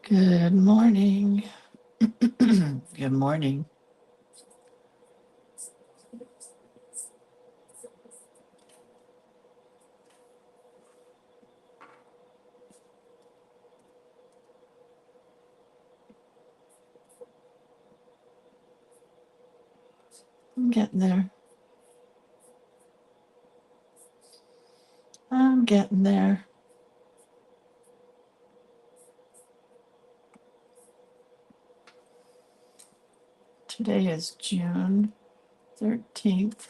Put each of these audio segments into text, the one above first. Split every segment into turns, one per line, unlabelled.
Good morning. Good morning. I'm getting there. I'm getting there. Today is June 13th,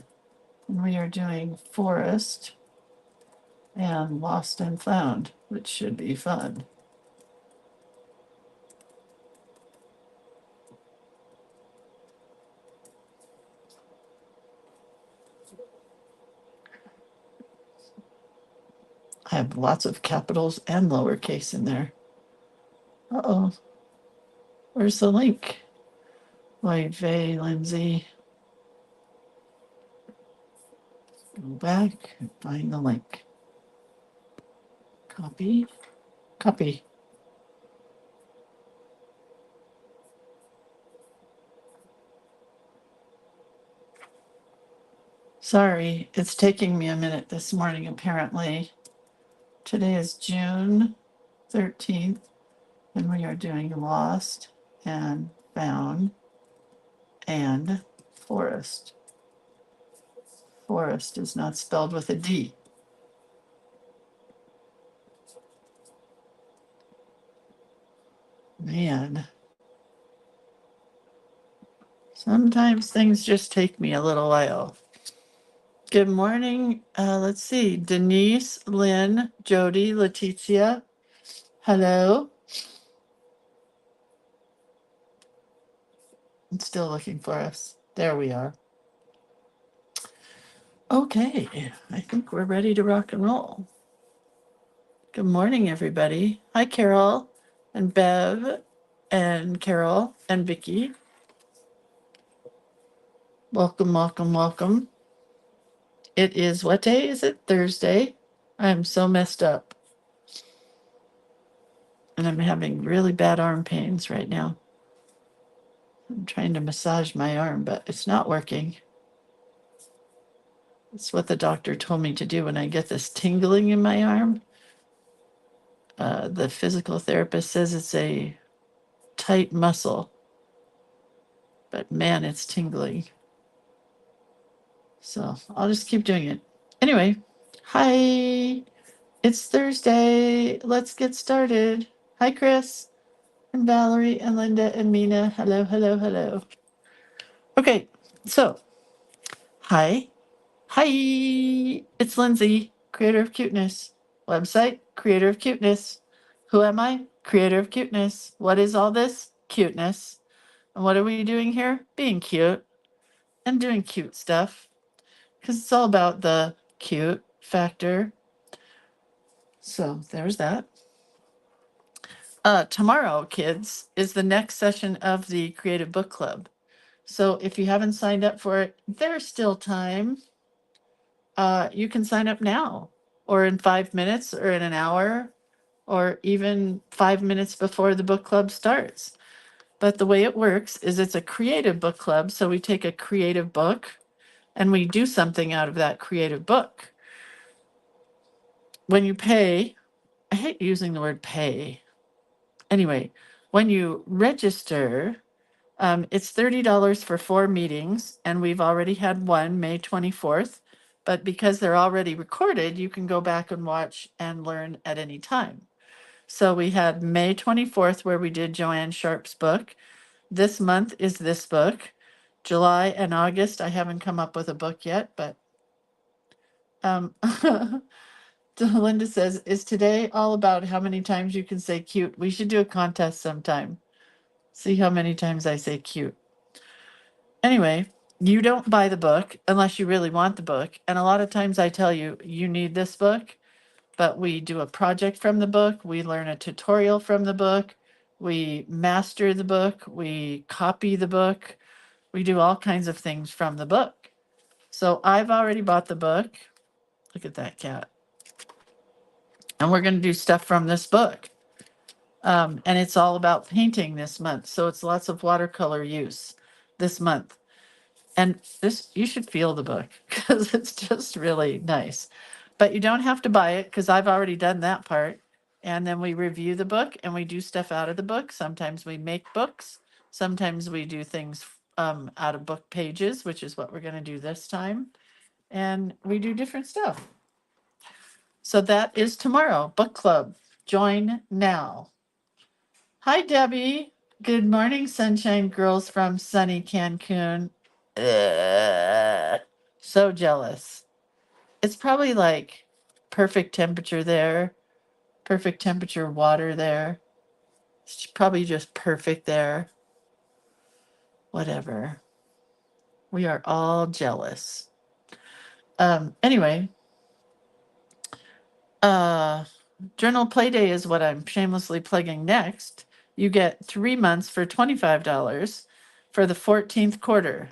and we are doing Forest and Lost and Found, which should be fun. I have lots of capitals and lowercase in there. Uh-oh. Where's the link? Why, Vay, Lindsay. Go back and find the link. Copy. Copy. Sorry, it's taking me a minute this morning, apparently. Today is June 13th, and we are doing Lost and Found and Forest. Forest is not spelled with a D. Man. Sometimes things just take me a little while. Good morning. Let's see. Denise, Lynn, Jody, Leticia. Hello. I'm still looking for us. There we are. Okay, I think we're ready to rock and roll. Good morning, everybody. Hi, Carol and Bev and Carol and Vicky. Welcome, welcome, welcome. It is, what day is it? Thursday. I'm so messed up. And I'm having really bad arm pains right now. I'm trying to massage my arm, but it's not working. It's what the doctor told me to do when I get this tingling in my arm. The physical therapist says it's a tight muscle, but man, it's tingling. So I'll just keep doing it. Anyway, hi, it's Thursday. Let's get started. Hi, Chris and Valerie and Linda and Mina. Hello, hello, hello. Okay, so hi. It's Lindsay, creator of Cuteness. Website, creator of Cuteness. Who am I? Creator of Cuteness. What is all this? Cuteness. And what are we doing here? Being cute and doing cute stuff. Because it's all about the cute factor. So there's that. Tomorrow, kids, is the next session of the Creative Book Club. So if you haven't signed up for it, there's still time. You can sign up now, or in 5 minutes, or in an hour, or even 5 minutes before the book club starts. But the way it works is it's a creative book club. So we take a creative book and we do something out of that creative book. When you pay, I hate using the word pay. Anyway, when you register, it's $30 for 4 meetings, and we've already had one, May 24th. But because they're already recorded, you can go back and watch and learn at any time. So we had May 24th, where we did Joanne Sharp's book. This month is this book. July and August, I haven't come up with a book yet, but Linda says, is today all about how many times you can say cute? We should do a contest sometime. See how many times I say cute. Anyway, you don't buy the book unless you really want the book. And a lot of times I tell you, you need this book, but we do a project from the book. We learn a tutorial from the book. we master the book, we copy the book, we do all kinds of things from the book. So I've already bought the book. Look at that cat. And we're going to do stuff from this book. And it's all about painting this month. So it's lots of watercolor use this month. And this, you should feel the book because it's just really nice. But you don't have to buy it because I've already done that part. And then we review the book and we do stuff out of the book. Sometimes we make books. Sometimes we do things out of book pages, which is what we're going to do this time. And we do different stuff. So that is tomorrow, book club. Join now. Hi, Debbie. Good morning, Sunshine Girls from sunny Cancun. So jealous. It's probably like perfect temperature there, perfect temperature water there. It's probably just perfect there. Whatever. We are all jealous. Anyway, Journal Playday is what I'm shamelessly plugging next. You get 3 months for $25 for the 14th quarter.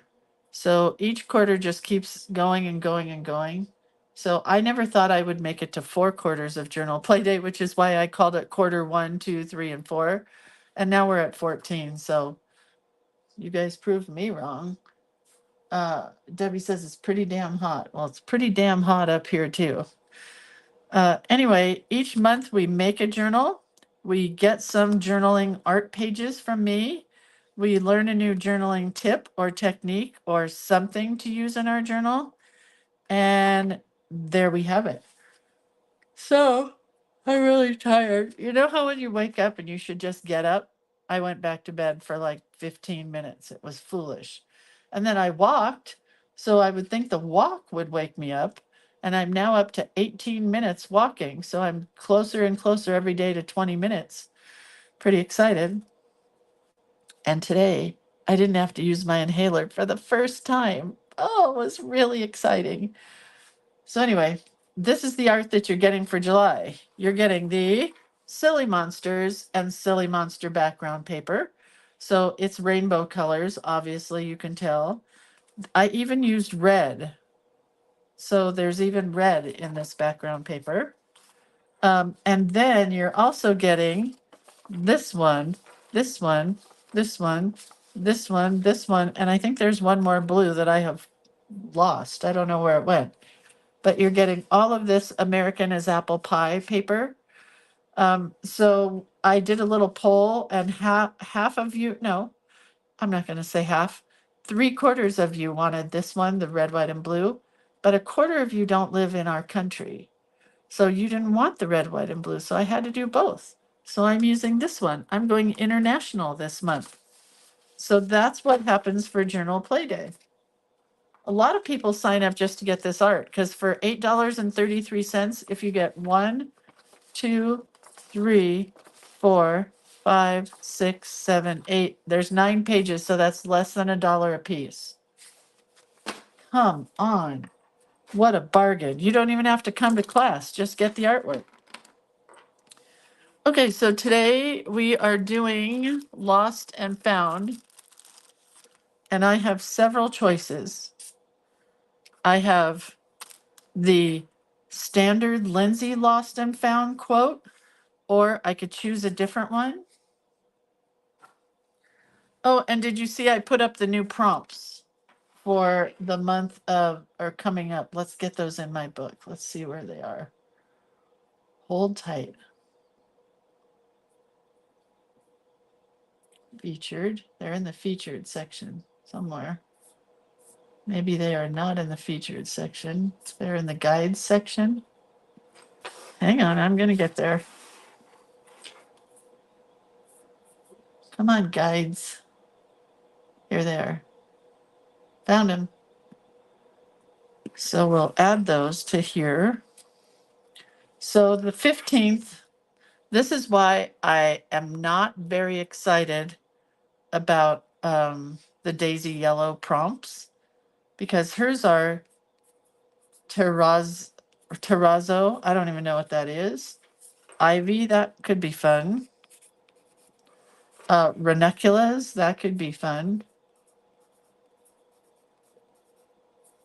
So each quarter just keeps going and going and going. So I never thought I would make it to 4 quarters of Journal Playday, which is why I called it quarter 1, 2, 3, and 4. And now we're at 14. So you guys proved me wrong. Debbie says it's pretty damn hot. Well, it's pretty damn hot up here too. Anyway, each month we make a journal. We get some journaling art pages from me. We learn a new journaling tip or technique or something to use in our journal. And there we have it. So I'm really tired. You know how when you wake up and you should just get up? I went back to bed for like 15 minutes. It was foolish. And then I walked. So I would think the walk would wake me up. And I'm now up to 18 minutes walking. So I'm closer and closer every day to 20 minutes. Pretty excited. And today I didn't have to use my inhaler for the first time. Oh, it was really exciting. So anyway, this is the art that you're getting for July. You're getting the Silly Monsters and Silly Monster background paper. So it's rainbow colors, obviously, you can tell. I even used red. So there's even red in this background paper. And then you're also getting this one, this one, this one, this one, this one. And I think there's one more blue that I have lost. I don't know where it went. But you're getting all of this American as apple pie paper. So I did a little poll, and half of you, no, I'm not going to say half, 3/4 of you wanted this one, the red, white, and blue, but a quarter of you don't live in our country. So you didn't want the red, white, and blue. So I had to do both. So I'm using this one. I'm going international this month. So that's what happens for Journal Playday. A lot of people sign up just to get this art because for $8.33, if you get 1, 2, 3, 4, 5, 6, 7, 8, there's 9 pages, so that's less than $1 a piece. Come on. What a bargain. You don't even have to come to class, just get the artwork. Okay, so today we are doing Lost and Found, and I have several choices. I have the standard Lindsay Lost and Found quote, or I could choose a different one. Oh, and did you see I put up the new prompts for the month of, or coming up? Let's get those in my book. Let's see where they are. Hold tight. Featured. They're in the featured section somewhere. Maybe they are not in the featured section. They're in the guides section. Hang on, I'm going to get there. Come on, guides. Here they are. Found them. So we'll add those to here. So the 15th, this is why I am not very excited about the Daisy Yellow prompts, because hers are terrazzo. I don't even know what that is. Ivy, that could be fun. Ranunculus, that could be fun.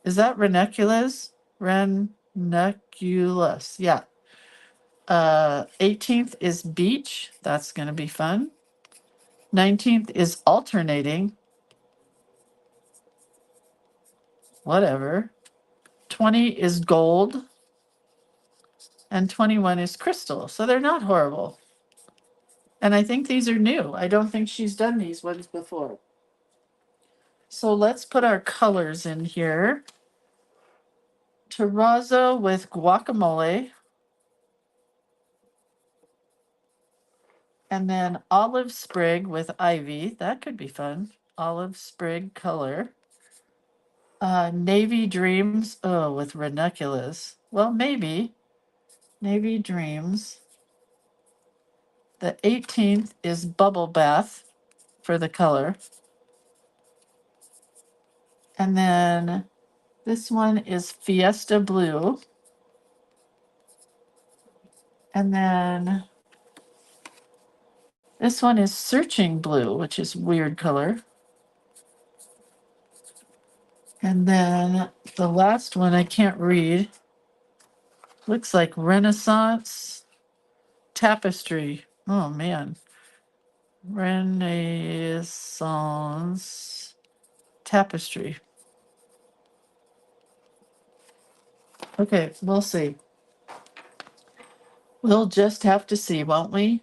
Is that ranunculus? Ranunculus, yeah. 18th is beach. That's going to be fun. 19th is alternating. Whatever. 20 is gold. And 21 is crystal. So they're not horrible. And I think these are new. I don't think she's done these ones before. So let's put our colors in here. Terrazzo with guacamole. And then olive sprig with ivy. That could be fun. Olive sprig color. Navy dreams. Oh, with ranunculus. Well, maybe. Navy dreams. The 18th is bubble bath for the color. And then this one is Fiesta Blue. And then this one is Searching Blue, which is weird color. And then the last one I can't read. Looks like Renaissance Tapestry. Oh man. Renaissance Tapestry. Okay, we'll see. We'll just have to see, won't we?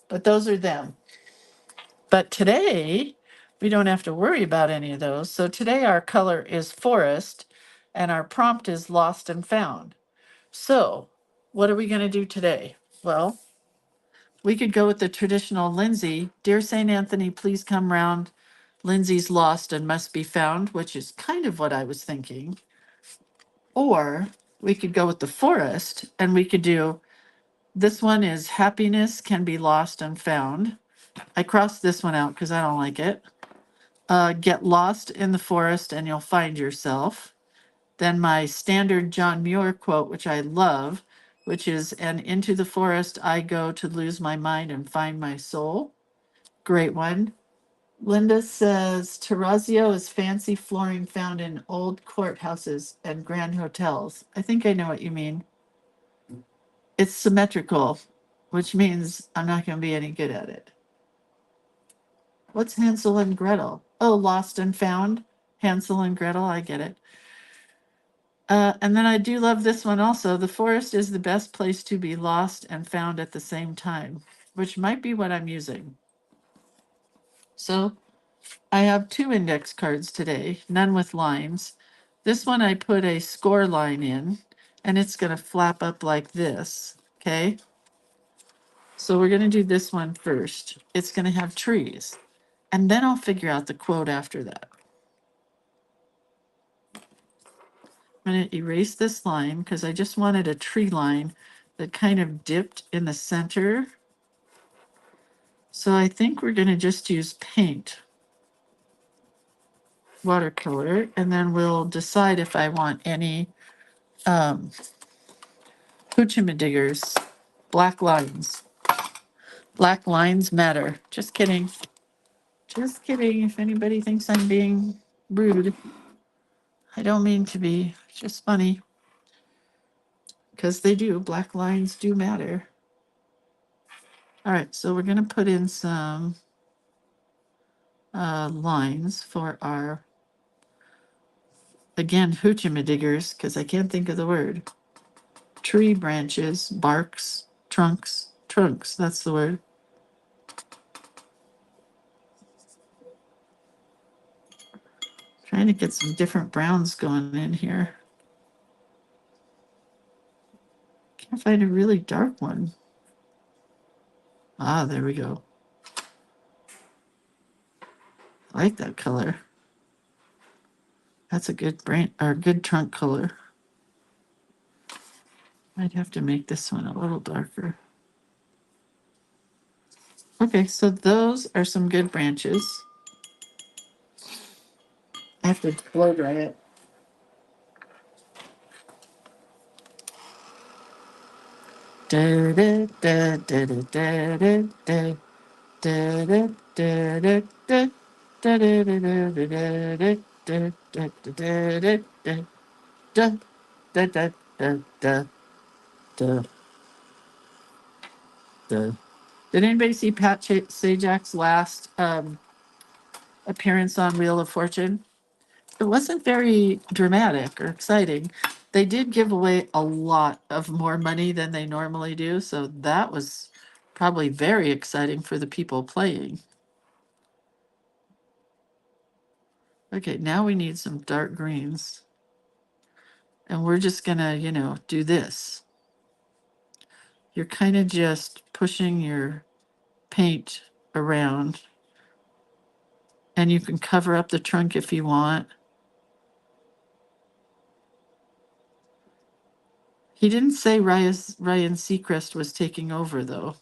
But those are them. But today, we don't have to worry about any of those. So today our color is forest and our prompt is lost and found. So what are we going to do today? Well, we could go with the traditional Lindsay. Dear St. Anthony, please come round. Lindsay's lost and must be found, which is kind of what I was thinking. Or we could go with the forest and we could do, this one is happiness can be lost and found. I crossed this one out because I don't like it. Get lost in the forest and you'll find yourself. Then my standard John Muir quote, which I love, which is, and into the forest I go to lose my mind and find my soul. Great one. Linda says, terrazzo is fancy flooring found in old courthouses and grand hotels. I think I know what you mean. It's symmetrical, which means I'm not going to be any good at it. What's Hansel and Gretel? Oh, lost and found. Hansel and Gretel, I get it. And then I do love this one also. The forest is the best place to be lost and found at the same time, which might be what I'm using. So I have 2 index cards today, none with lines. This one I put a score line in, and it's going to flap up like this, okay? So we're going to do this one first. It's going to have trees, and then I'll figure out the quote after that. I'm going to erase this line because I just wanted a tree line that kind of dipped in the center. So I think we're going to just use paint, watercolor, and then we'll decide if I want any Hoochimadiggers, black lines. Black lines matter. Just kidding. Just kidding. If anybody thinks I'm being rude, I don't mean to be. It's just funny. Because they do. Black lines do matter. All right, so we're going to put in some lines for our, again, Hoochimadiggers, because I can't think of the word. Tree branches, barks, trunks, trunks, that's the word. Trying to get some different browns going in here. Can't find a really dark one. Ah, there we go. I like that color. That's a good brand or good trunk color. I'd have to make this one a little darker. Okay, so those are some good branches. I have to blow dry it. Da, da, da, da, da, da, da, Did anybody see Pat Sajak's last appearance on Wheel of Fortune? It wasn't very dramatic or exciting. They did give away a lot of more money than they normally do, so that was probably very exciting for the people playing. Okay, now we need some dark greens. And we're just gonna, do this. You're kind of just pushing your paint around, and you can cover up the trunk if you want. He didn't say Ryan Seacrest was taking over, though.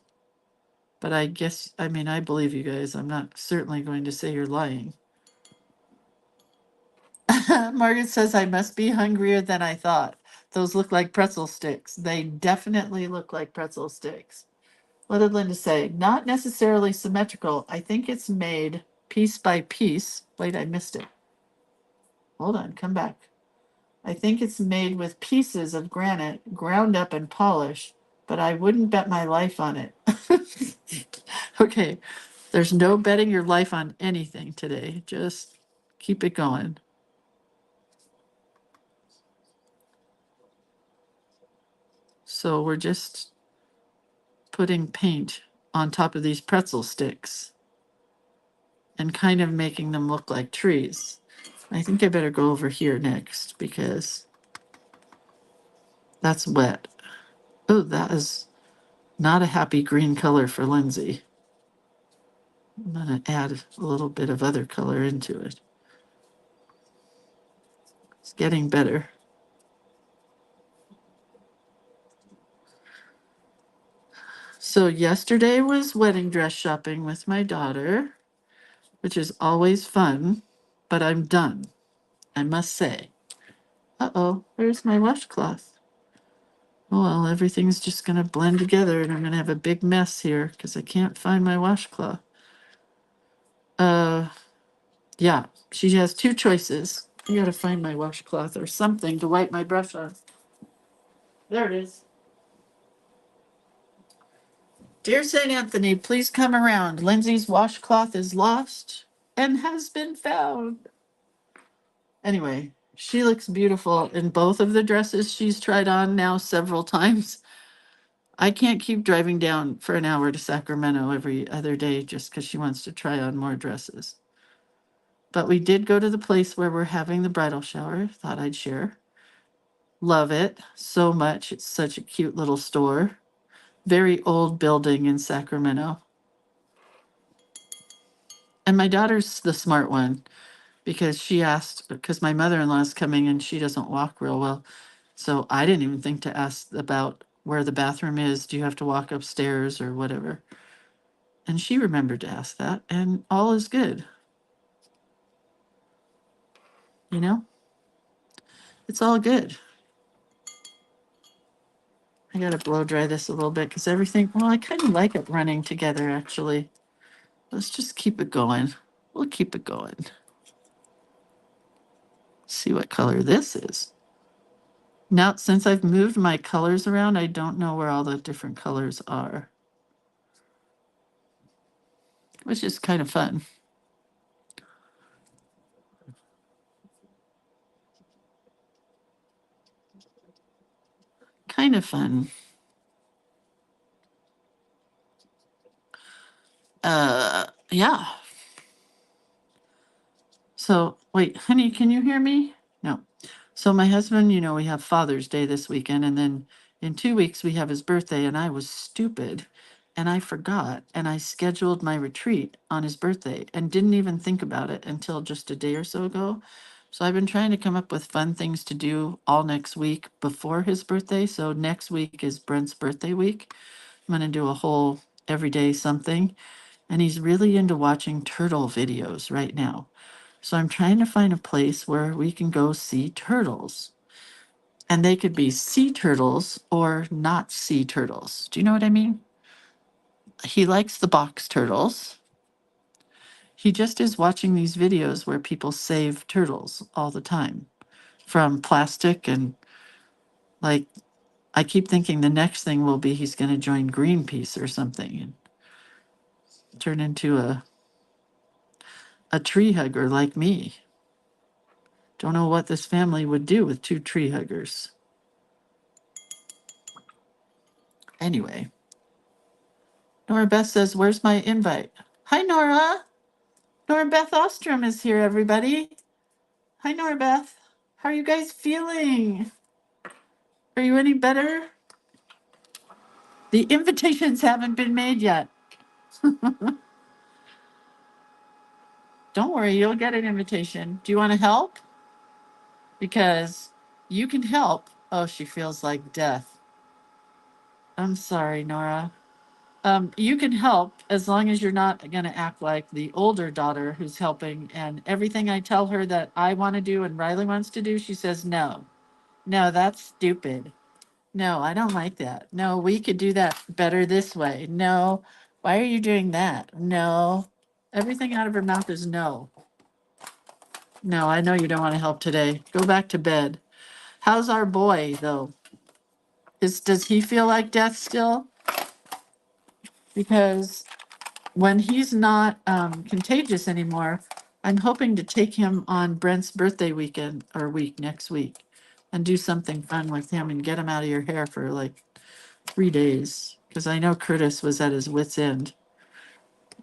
But I guess, I believe you guys. I'm not certainly going to say you're lying. Margaret says, I must be hungrier than I thought. Those look like pretzel sticks. They definitely look like pretzel sticks. What did Linda say? Not necessarily symmetrical. I think it's made piece by piece. Wait, I missed it. Hold on, come back. I think it's made with pieces of granite ground up and polished, but I wouldn't bet my life on it. Okay, there's no betting your life on anything today. Just keep it going. So we're just putting paint on top of these pretzel sticks and kind of making them look like trees. I think I better go over here next because that's wet. Oh, that is not a happy green color for Lindsay. I'm going to add a little bit of other color into it. It's getting better. So yesterday was wedding dress shopping with my daughter, which is always fun, but I'm done, I must say. Uh-oh, where's my washcloth? Oh, well, everything's just going to blend together and I'm going to have a big mess here because I can't find my washcloth. Yeah, she has two choices. I got to find my washcloth or something to wipe my brush on. There it is. Dear St. Anthony, please come around. Lindsay's washcloth is lost and has been found. Anyway, she looks beautiful in both of the dresses she's tried on now several times. I can't keep driving down for an hour to Sacramento every other day just because she wants to try on more dresses. But we did go to the place where we're having the bridal shower. Thought I'd share. Love it so much. It's such a cute little store. Very old building in Sacramento. And my daughter's the smart one because she asked, because my mother-in-law is coming and she doesn't walk real well. So I didn't even think to ask about where the bathroom is. Do you have to walk upstairs or whatever? And she remembered to ask that, and all is good. You know, it's all good. I got to blow dry this a little bit because everything, well, I kind of like it running together actually. Let's just keep it going. We'll keep it going. See what color this is. Now, since I've moved my colors around, I don't know where all the different colors are, which is kind of fun. Kind of fun. Yeah. So, wait, honey, can you hear me? No. So my husband, we have Father's Day this weekend, and then in 2 weeks we have his birthday, and I was stupid and I forgot, and I scheduled my retreat on his birthday and didn't even think about it until just a day or so ago. So I've been trying to come up with fun things to do all next week before his birthday. So next week is Brent's birthday week. I'm going to do a whole everyday something. And he's really into watching turtle videos right now. So I'm trying to find a place where we can go see turtles. And they could be sea turtles or not sea turtles. Do you know what I mean? He likes the box turtles. He just is watching these videos where people save turtles all the time from plastic. And like, I keep thinking the next thing will be he's going to join Greenpeace or something and turn into a tree hugger like me. Don't know what this family would do with 2 tree huggers. Anyway, Nora Beth says, where's my invite? Hi, Nora. Nora Beth Ostrom is here, everybody. Hi, Nora Beth. How are you guys feeling? Are you any better? The invitations haven't been made yet. Don't worry, you'll get an invitation. Do you want to help? Because you can help. Oh, she feels like death. I'm sorry, Nora. You can help as long as you're not going to act like the older daughter who's helping, and everything I tell her that I want to do and Riley wants to do, she says, no, no, that's stupid. No, I don't like that. No, we could do that better this way. No, why are you doing that? No, everything out of her mouth is no. No, I know you don't want to help today. Go back to bed. How's our boy, though? Does he feel like death still? Because when he's not contagious anymore, I'm hoping to take him on Brent's birthday weekend or week next week and do something fun with him and get him out of your hair for like 3 days. Because I know Curtis was at his wit's end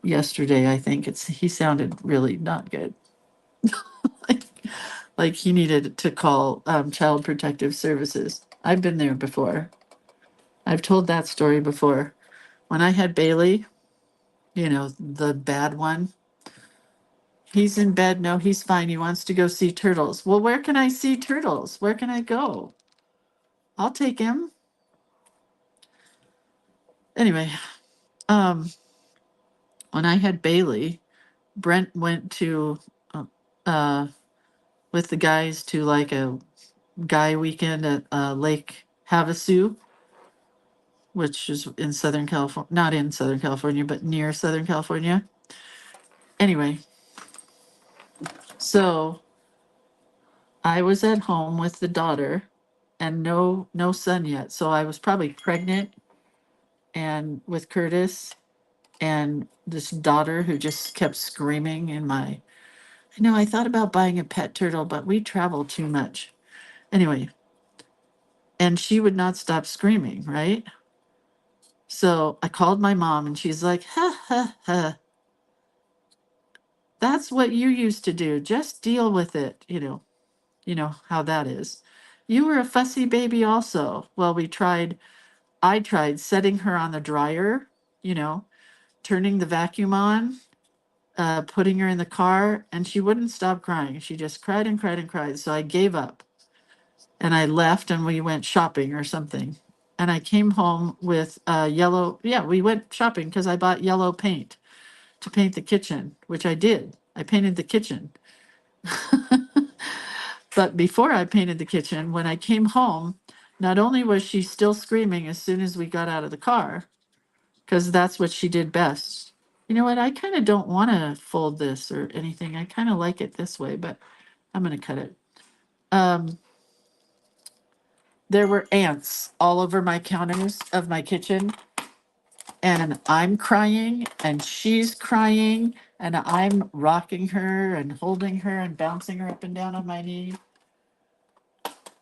yesterday. I think he sounded really not good. like, like he needed to call Child Protective Services. I've been there before. I've told that story before. When I had Bailey, the bad one, he's in bed. No, he's fine. He wants to go see turtles. Well, where can I see turtles? Where can I go? I'll take him. Anyway, when I had Bailey, Brent went to uh, with the guys to like a guy weekend at Lake Havasu, which is in Southern California, not in Southern California, but near Southern California. Anyway, so I was at home with the daughter and no son yet. So I was probably pregnant and with Curtis and this daughter who just kept screaming I thought about buying a pet turtle, but we travel too much. Anyway, and she would not stop screaming, right? So I called my mom and she's like, ha ha ha. That's what you used to do. Just deal with it. You know how that is. You were a fussy baby also. Well, I tried setting her on the dryer, you know, turning the vacuum on, putting her in the car, and she wouldn't stop crying. She just cried and cried and cried. So I gave up and I left and we went shopping or something. And I came home with we went shopping because I bought yellow paint to paint the kitchen, which I did. I painted the kitchen. But before I painted the kitchen, when I came home, not only was she still screaming as soon as we got out of the car, because that's what she did best. You know what? I kind of don't want to fold this or anything. I kind of like it this way, but I'm going to cut it. There were ants all over my counters of my kitchen, and I'm crying, and she's crying, and I'm rocking her and holding her and bouncing her up and down on my knee.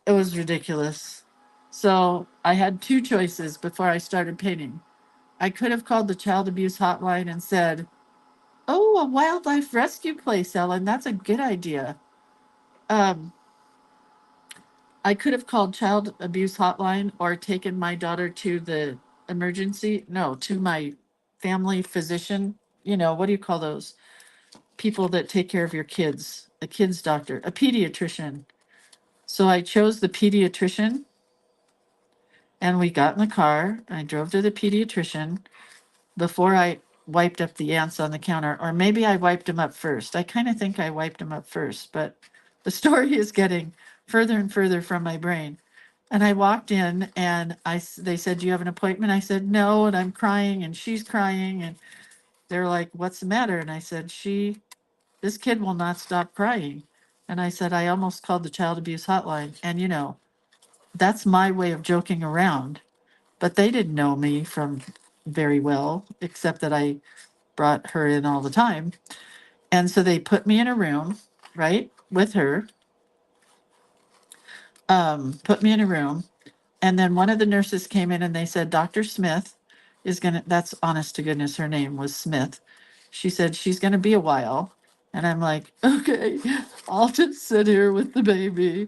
It was ridiculous. So I had 2 choices before I started painting. I could have called the child abuse hotline and said, "Oh, a wildlife rescue place, Ellen. That's a good idea." Um, I could have called child abuse hotline or taken my daughter to to my family physician. What do you call those people that take care of your kids? A kid's doctor, a pediatrician. So I chose the pediatrician and we got in the car. I drove to the pediatrician before I wiped up the ants on the counter, or maybe I wiped them up first. I kind of think I wiped them up first, but the story is getting further and further from my brain. And I walked in and they said, "Do you have an appointment?" I said, "No." And I'm crying and she's crying. And they're like, "What's the matter?" And I said, this kid will not stop crying. And I said, "I almost called the child abuse hotline." And, that's my way of joking around. But they didn't know me from very well, except that I brought her in all the time. And so they put me in a room, right, with her, put me in a room. And then one of the nurses came in and they said, "Dr. Smith is going to," that's honest to goodness, her name was Smith. She said, "She's going to be a while." And I'm like, "Okay, I'll just sit here with the baby."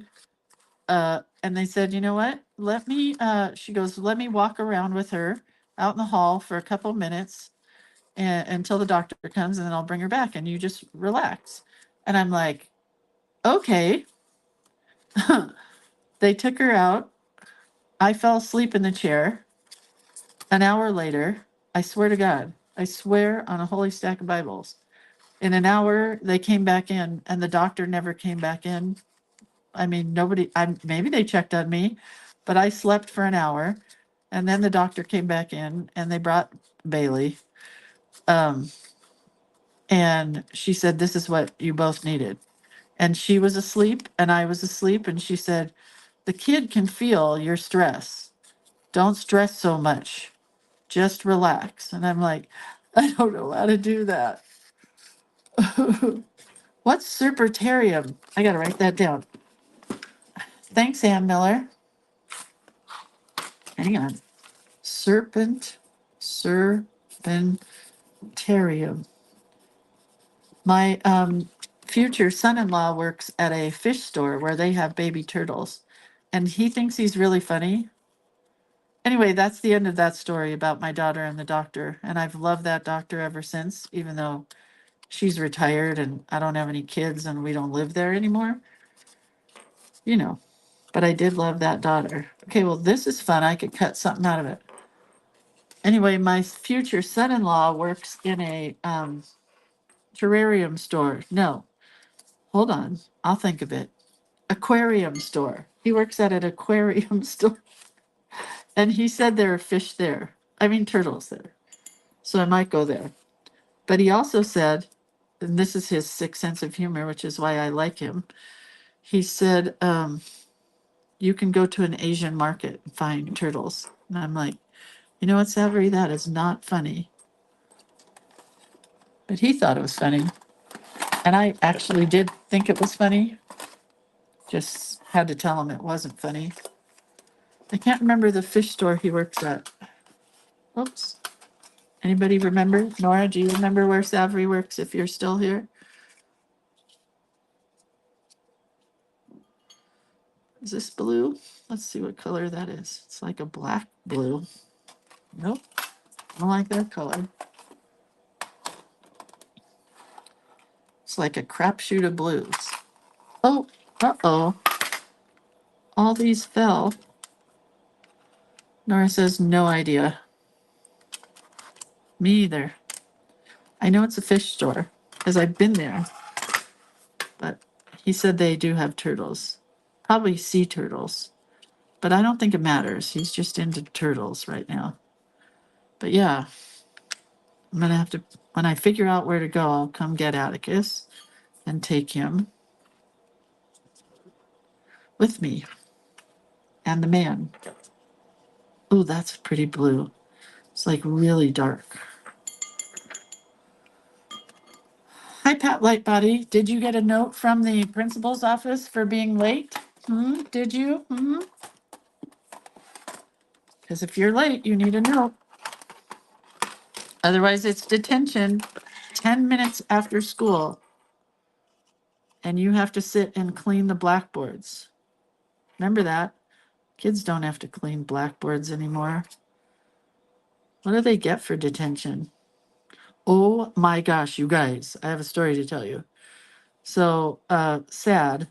And they said, "You know what? She goes, let me walk around with her out in the hall for a couple minutes until the doctor comes, and then I'll bring her back and you just relax." And I'm like, "Okay." They took her out. I fell asleep in the chair. An hour later, I swear to God, I swear on a holy stack of Bibles, in an hour, they came back in and the doctor never came back in. I mean, maybe they checked on me, but I slept for an hour and then the doctor came back in and they brought Bailey. Um, and she said, "This is what you both needed." And she was asleep and I was asleep. And she said, "The kid can feel your stress. Don't stress so much. Just relax." And I'm like, I don't know how to do that. What's serpentarium? I got to write that down. Thanks, Ann Miller. Hang on. Serpentarium. My future son-in-law works at a fish store where they have baby turtles, and he thinks he's really funny. Anyway, that's the end of that story about my daughter and the doctor, and I've loved that doctor ever since, even though she's retired and I don't have any kids and we don't live there anymore, you know. But I did love that daughter. Okay, well, this is fun. I could cut something out of it. Anyway, my future son-in-law works in a terrarium store. No, hold on. I'll think of it. Aquarium store. He works at an aquarium store. And he said there are fish there. I mean, turtles there. So I might go there. But he also said, and this is his sick sense of humor, which is why I like him. He said, you can go to an Asian market and find turtles. And I'm like, "You know what, Savory? That is not funny." But he thought it was funny. And I actually did think it was funny. Just had to tell him it wasn't funny. I can't remember the fish store he works at. Oops. Anybody remember? Nora, do you remember where Savory works if you're still here? Is this blue? Let's see what color that is. It's like a black blue. Nope. I don't like that color. It's like a crapshoot of blues. Oh, uh-oh. All these fell. Nora says, "No idea." Me either. I know it's a fish store because I've been there, but he said they do have turtles, probably sea turtles, but I don't think it matters. He's just into turtles right now. But yeah, I'm gonna have to, when I figure out where to go, I'll come get Atticus and take him with me and the man. Oh, that's pretty blue. It's like really dark. Hi, Pat Lightbody. Did you get a note from the principal's office for being late? Did you? Because if you're late, you need a note. Otherwise, it's detention 10 minutes after school. And you have to sit and clean the blackboards. Remember that? Kids don't have to clean blackboards anymore. What do they get for detention? Oh my gosh, you guys, I have a story to tell you. So sad,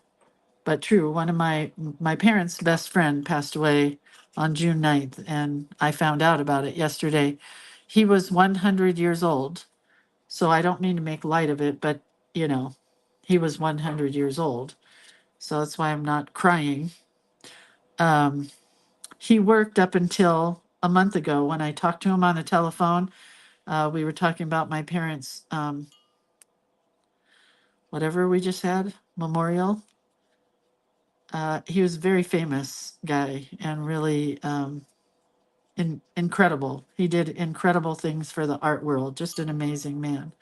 but true. One of my parents' best friend passed away on June 9th, and I found out about it yesterday. He was 100 years old. So I don't mean to make light of it, but he was 100 years old. So that's why I'm not crying. He worked up until a month ago when I talked to him on the telephone. We were talking about my parents' whatever we just had, memorial. He was a very famous guy and really incredible. He did incredible things for the art world, just an amazing man.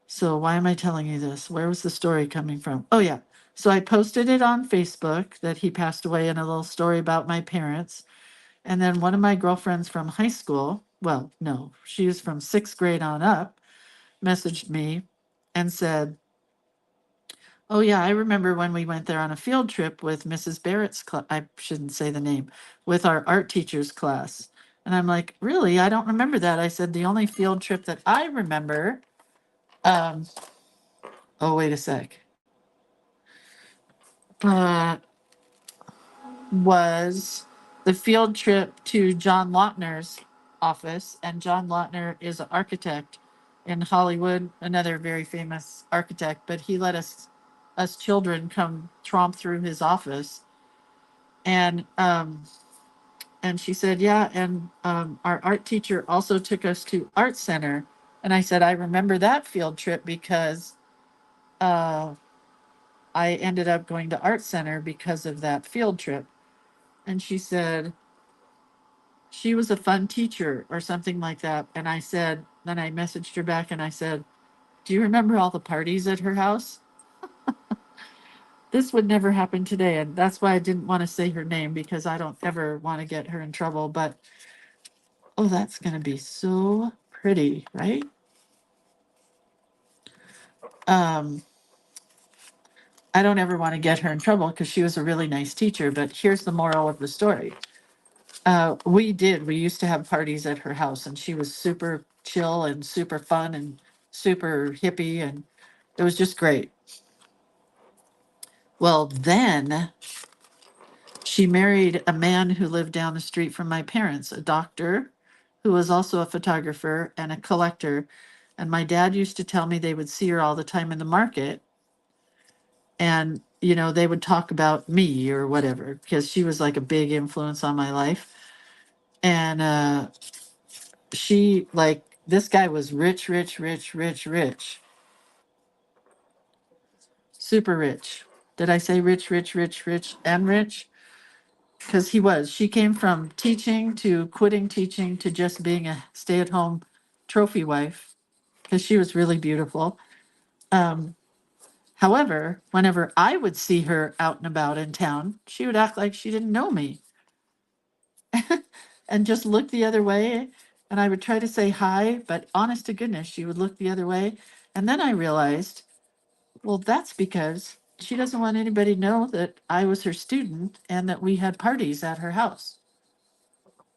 So why am I telling you this? Where was the story coming from? Oh yeah. So I posted it on Facebook that he passed away in a little story about my parents. And then one of my girlfriends from high school, well, no, she was from sixth grade on up, messaged me and said, oh yeah, I remember when we went there on a field trip with Mrs. Barrett's class. I shouldn't say the name, with our art teacher's class. And I'm like, really? I don't remember that. I said, the only field trip that I remember, um, oh, wait a sec, uh, was the field trip to John Lautner's office. And John Lautner is an architect in Hollywood, another very famous architect, but he let us children come tromp through his office. And she said, yeah, and our art teacher also took us to Art Center. And I said, I remember that field trip because uh, I ended up going to Art Center because of that field trip. And she said, she was a fun teacher or something like that. And I said, then I messaged her back and I said, do you remember all the parties at her house? This would never happen today. And that's why I didn't want to say her name because I don't ever want to get her in trouble. But oh, that's going to be so pretty, right? Um, I don't ever want to get her in trouble because she was a really nice teacher. But here's the moral of the story. We used to have parties at her house and she was super chill and super fun and super hippie and it was just great. Well, then she married a man who lived down the street from my parents, a doctor who was also a photographer and a collector. And my dad used to tell me they would see her all the time in the market and, you know, they would talk about me or whatever because she was like a big influence on my life. And she, like, this guy was rich, rich, rich, rich, rich, super rich. Did I say rich, rich, rich, rich, and rich? Because he was. She came from teaching to quitting teaching to just being a stay at home trophy wife because she was really beautiful. Um, However, whenever I would see her out and about in town, she would act like she didn't know me and just look the other way. And I would try to say hi, but honest to goodness, she would look the other way. And then I realized, well, that's because she doesn't want anybody to know that I was her student and that we had parties at her house,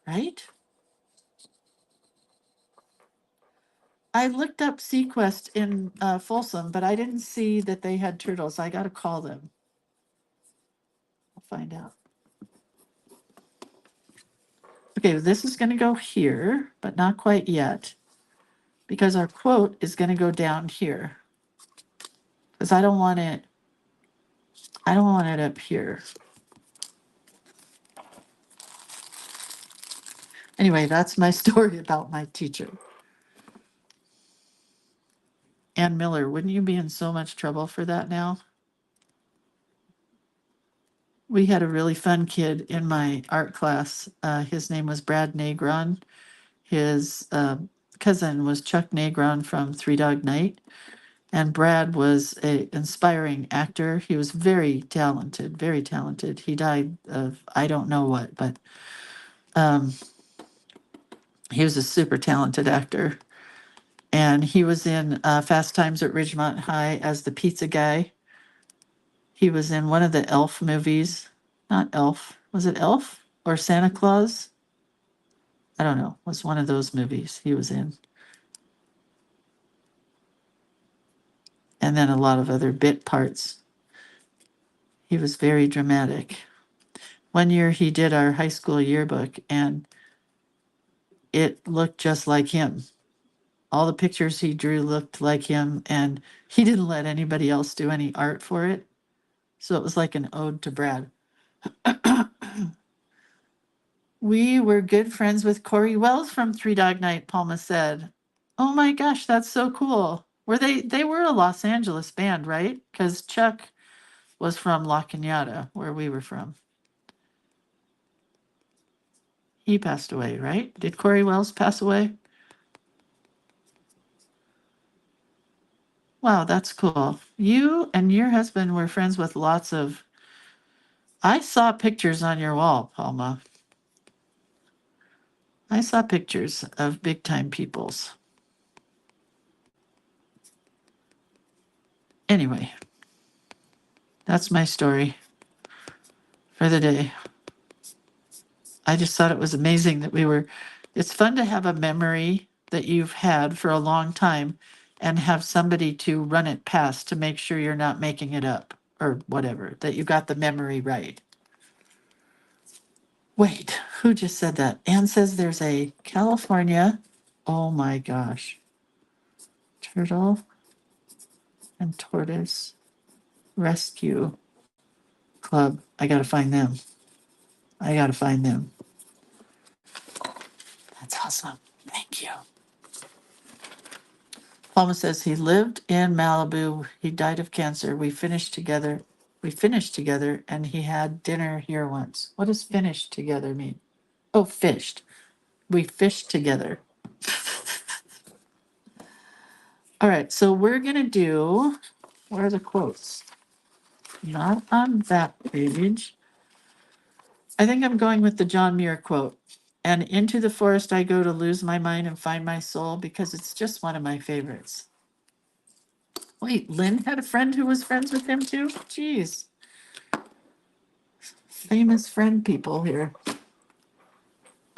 right? I looked up Sequest in Folsom, but I didn't see that they had turtles. I got to call them. I'll find out. Okay, this is going to go here, but not quite yet because our quote is going to go down here because I don't want it up here. Anyway, that's my story about my teacher. Ann Miller, wouldn't you be in so much trouble for that now? We had a really fun kid in my art class. His name was Brad Negron. His cousin was Chuck Negron from Three Dog Night. And Brad was an inspiring actor. He was very talented, very talented. He died of I don't know what, but um, he was a super talented actor. And he was in Fast Times at Ridgemont High as the pizza guy. He was in one of the Elf movies. Not Elf. Was it Elf or Santa Claus? I don't know. It was one of those movies he was in. And then a lot of other bit parts. He was very dramatic. One year he did our high school yearbook and it looked just like him. All the pictures he drew looked like him, and he didn't let anybody else do any art for it. So it was like an ode to Brad. We were good friends with Corey Wells from Three Dog Night, Palma said. Oh my gosh, that's so cool. They were a Los Angeles band, right? Because Chuck was from La Cañada, where we were from. He passed away, right? Did Corey Wells pass away? Wow, that's cool. You and your husband were friends with lots of. I saw pictures on your wall, Palma. I saw pictures of big time peoples. Anyway, that's my story for the day. I just thought it was amazing that it's fun to have a memory that you've had for a long time and have somebody to run it past to make sure you're not making it up or whatever, that you got the memory right. Wait, who just said that? Anne says there's a California, oh my gosh, turtle and tortoise rescue club. I gotta find them. I gotta find them. That's awesome. Thank you. Palma says he lived in Malibu. He died of cancer. We finished together. And he had dinner here once. What does finished together mean? Oh, fished. We fished together. All right, so we're gonna do, where are the quotes? Not on that page. I think I'm going with the John Muir quote. And into the forest I go to lose my mind and find my soul, because it's just one of my favorites. Wait, Lynn had a friend who was friends with him too? Jeez. Famous friend people here.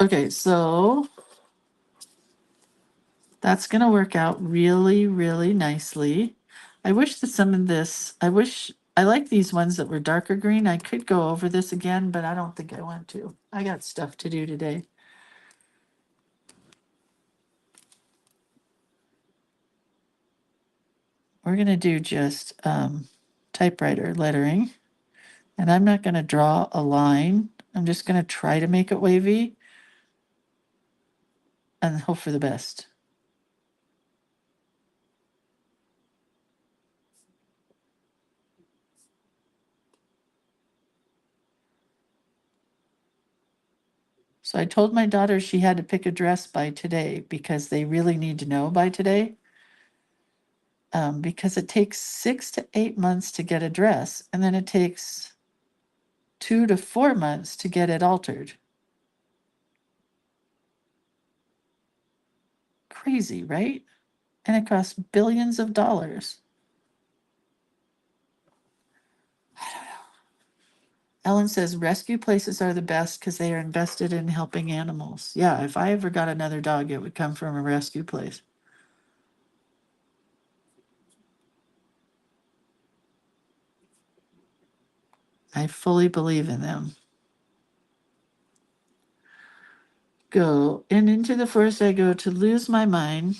Okay, so that's going to work out really, really nicely. I wish that I like these ones that were darker green. I could go over this again, but I don't think I want to. I got stuff to do today. We're going to do just typewriter lettering. And I'm not going to draw a line. I'm just going to try to make it wavy and hope for the best. So I told my daughter she had to pick a dress by today because they really need to know by today. Because it takes 6 to 8 months to get a dress, and then it takes 2 to 4 months to get it altered. Crazy, right? And it costs billions of dollars. I don't know. Ellen says rescue places are the best because they are invested in helping animals. Yeah, if I ever got another dog, it would come from a rescue place. I fully believe in them. Go and into the forest I go to lose my mind.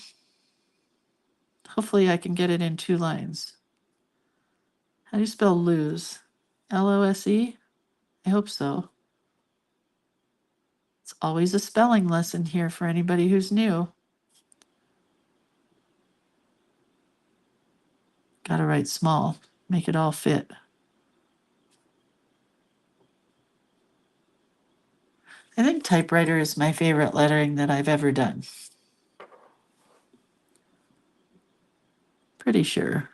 Hopefully I can get it in 2 lines. How do you spell lose? Lose? I hope so. It's always a spelling lesson here for anybody who's new. Got to write small, make it all fit. I think typewriter is my favorite lettering that I've ever done. Pretty sure.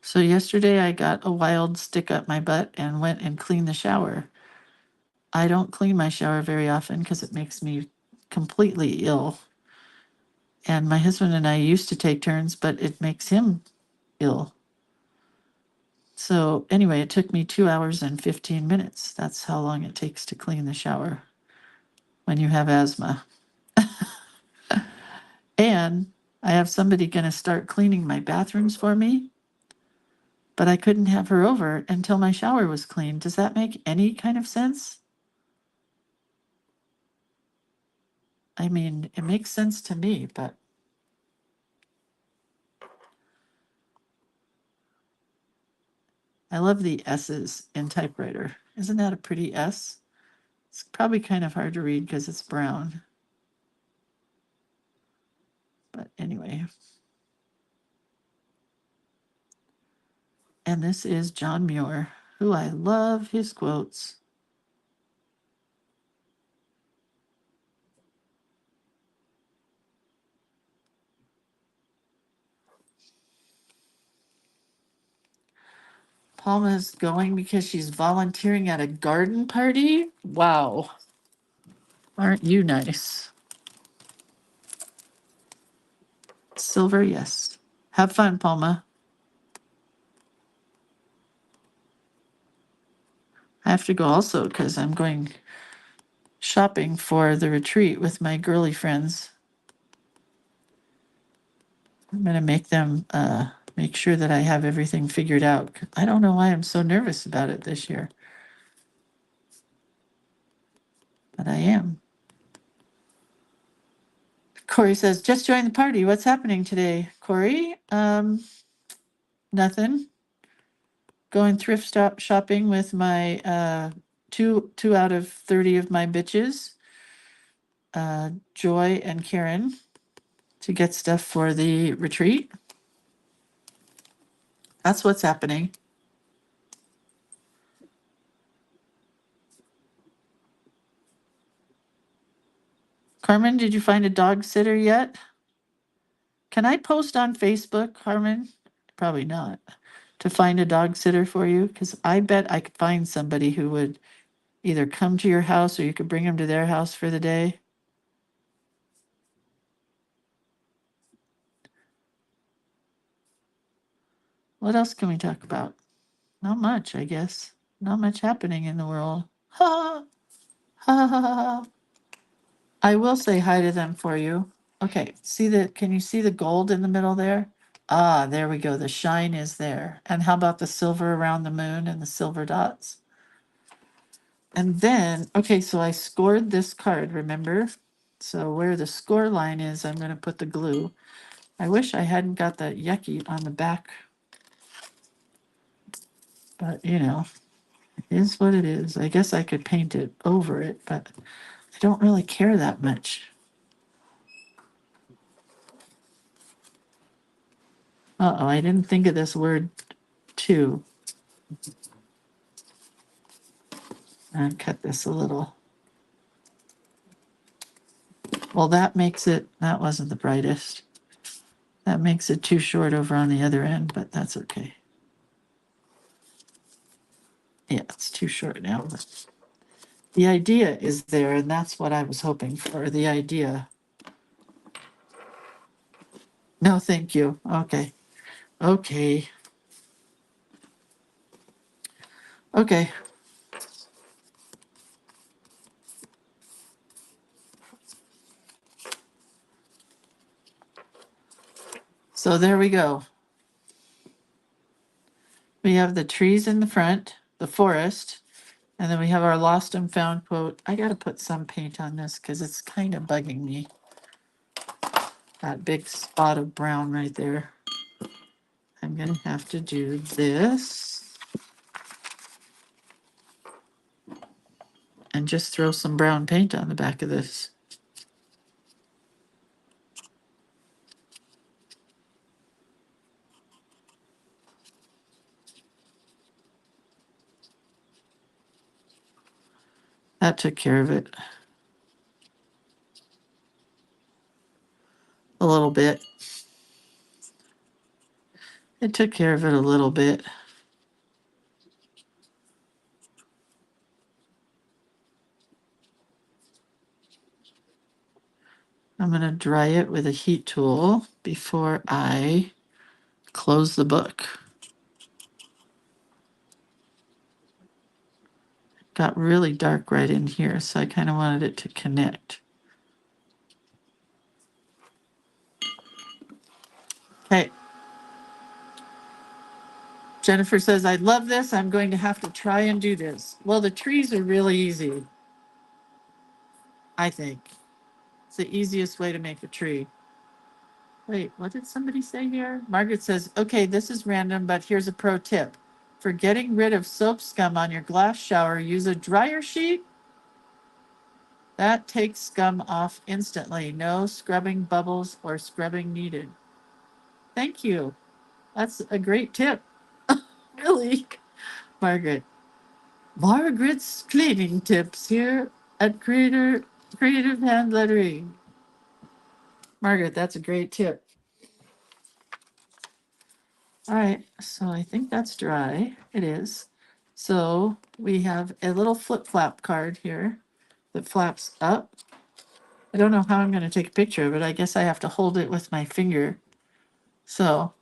So yesterday I got a wild stick up my butt and went and cleaned the shower. I don't clean my shower very often because it makes me completely ill. And my husband and I used to take turns, but it makes him ill. So anyway, it took me 2 hours and 15 minutes. That's how long it takes to clean the shower when you have asthma. And I have somebody going to start cleaning my bathrooms for me, but I couldn't have her over until my shower was clean. Does that make any kind of sense? I mean, it makes sense to me, but I love the S's in typewriter. Isn't that a pretty S? It's probably kind of hard to read because it's brown. But anyway. And this is John Muir, who I love his quotes. Palma's going because she's volunteering at a garden party? Wow. Aren't you nice? Silver, yes. Have fun, Palma. I have to go also because I'm going shopping for the retreat with my girly friends. I'm going to make them make sure that I have everything figured out. I don't know why I'm so nervous about it this year, but I am. Corey says, just joined the party. What's happening today, Corey? Nothing. Going thrift stop shopping with my two out of 30 of my bitches, Joy and Karen, to get stuff for the retreat. That's what's happening. Carmen, did you find a dog sitter yet? Can I post on Facebook, Carmen? Probably not. To find a dog sitter for you? Because I bet I could find somebody who would either come to your house or you could bring them to their house for the day. What else can we talk about? Not much, I guess. Not much happening in the world. Ha ha ha ha. I will say hi to them for you. Okay, can you see the gold in the middle there? Ah, there we go. The shine is there. And how about the silver around the moon and the silver dots? And then, okay, so I scored this card, remember? So where the score line is, I'm going to put the glue. I wish I hadn't got that yucky on the back. But, you know, it is what it is. I guess I could paint it over it, but I don't really care that much. Uh-oh, I didn't think of this word too. I'll cut this a little. Well, that wasn't the brightest. That makes it too short over on the other end, but that's okay. Yeah, it's too short now. But the idea is there, and that's what I was hoping for, the idea. No, thank you. Okay. Okay. Okay. So there we go. We have the trees in the front, the forest, and then we have our lost and found quote. I got to put some paint on this because it's kind of bugging me. That big spot of brown right there. I'm going to have to do this and just throw some brown paint on the back of this. That took care of it. A little bit. It took care of it a little bit. I'm going to dry it with a heat tool before I close the book. Got really dark right in here, so I kind of wanted it to connect. Okay. Jennifer says, I love this. I'm going to have to try and do this. Well, the trees are really easy, I think. It's the easiest way to make a tree. Wait, what did somebody say here? Margaret says, okay, this is random, but here's a pro tip. For getting rid of soap scum on your glass shower, use a dryer sheet. That takes scum off instantly. No scrubbing bubbles or scrubbing needed. Thank you. That's a great tip. Really, Margaret. Margaret's cleaning tips here at Creative Hand Lettering. Margaret, that's a great tip. All right, so I think that's dry. It is. So we have a little flip flap card here that flaps up. I don't know how I'm going to take a picture of it. I guess I have to hold it with my finger. So,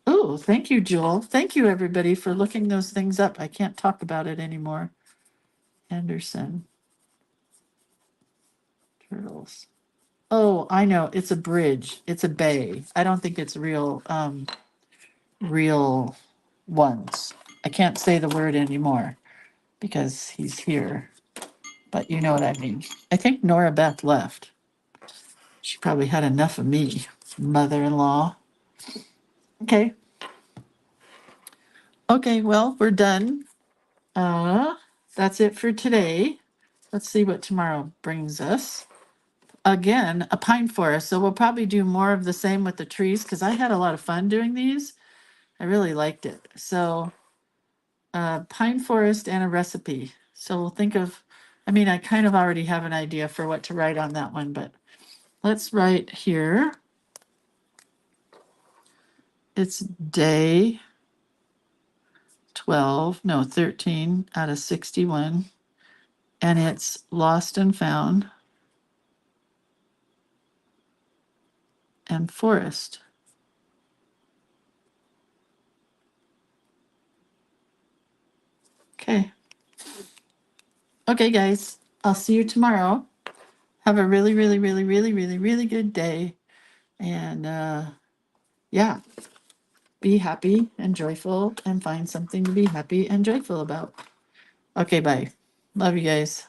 oh, thank you, Joel. Thank you, everybody, for looking those things up. I can't talk about it anymore. Anderson. Turtles. Oh, I know. It's a bridge. It's a bay. I don't think it's real ones. I can't say the word anymore because he's here. But you know what I mean. I think Nora Beth left. She probably had enough of me, mother-in-law. Okay. Okay, well, we're done. That's it for today. Let's see what tomorrow brings us. Again, a pine forest. So we'll probably do more of the same with the trees because I had a lot of fun doing these. I really liked it. So pine forest and a recipe. So we'll think of, I mean, I kind of already have an idea for what to write on that one, but let's write here. It's day 12, no, 13 out of 61. And it's lost and found and forest. Okay. Okay, guys, I'll see you tomorrow. Have a really, really, really, really, really, really good day. And yeah, be happy and joyful and find something to be happy and joyful about. Okay, bye. Love you guys.